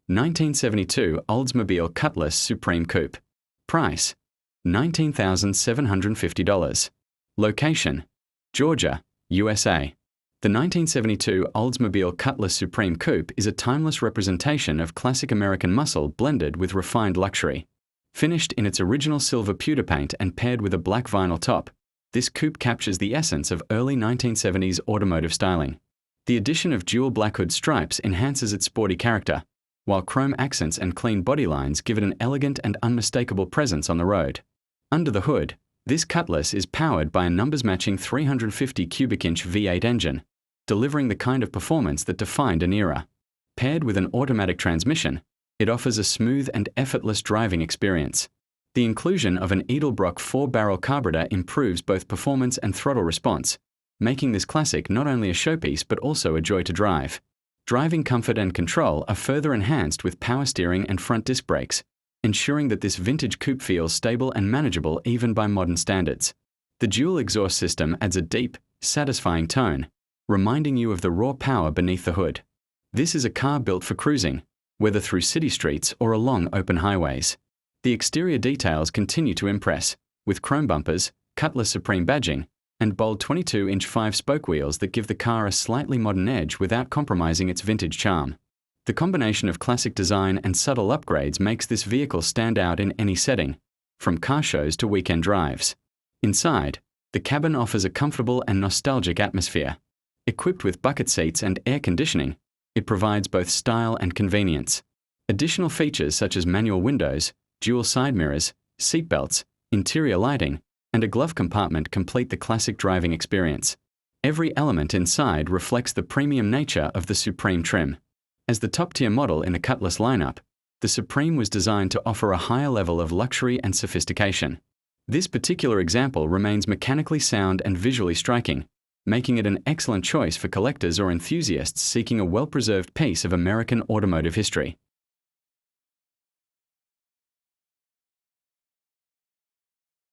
1972 Oldsmobile Cutlass Supreme Coupe. Price: $19,750. Location: Georgia, USA. The 1972 Oldsmobile Cutlass Supreme Coupe is a timeless representation of classic American muscle blended with refined luxury. Finished in its original silver pewter paint and paired with a black vinyl top, this coupe captures the essence of early 1970s automotive styling. The addition of dual black hood stripes enhances its sporty character, while chrome accents and clean body lines give it an elegant and unmistakable presence on the road. Under the hood, this Cutlass is powered by a numbers-matching 350 cubic-inch V8 engine, delivering the kind of performance that defined an era. Paired with an automatic transmission, it offers a smooth and effortless driving experience. The inclusion of an Edelbrock 4-barrel carburetor improves both performance and throttle response, making this classic not only a showpiece but also a joy to drive. Driving comfort and control are further enhanced with power steering and front disc brakes, ensuring that this vintage coupe feels stable and manageable even by modern standards. The dual exhaust system adds a deep, satisfying tone, reminding you of the raw power beneath the hood. This is a car built for cruising, whether through city streets or along open highways. The exterior details continue to impress, with chrome bumpers, Cutlass Supreme badging, and bold 22-inch 5-spoke wheels that give the car a slightly modern edge without compromising its vintage charm. The combination of classic design and subtle upgrades makes this vehicle stand out in any setting, from car shows to weekend drives. Inside, the cabin offers a comfortable and nostalgic atmosphere. Equipped with bucket seats and air conditioning, it provides both style and convenience. Additional features such as manual windows, dual side mirrors, seat belts, interior lighting, and a glove compartment complete the classic driving experience. Every element inside reflects the premium nature of the Supreme trim. As the top-tier model in the Cutlass lineup, the Supreme was designed to offer a higher level of luxury and sophistication. This particular example remains mechanically sound and visually striking, making it an excellent choice for collectors or enthusiasts seeking a well-preserved piece of American automotive history.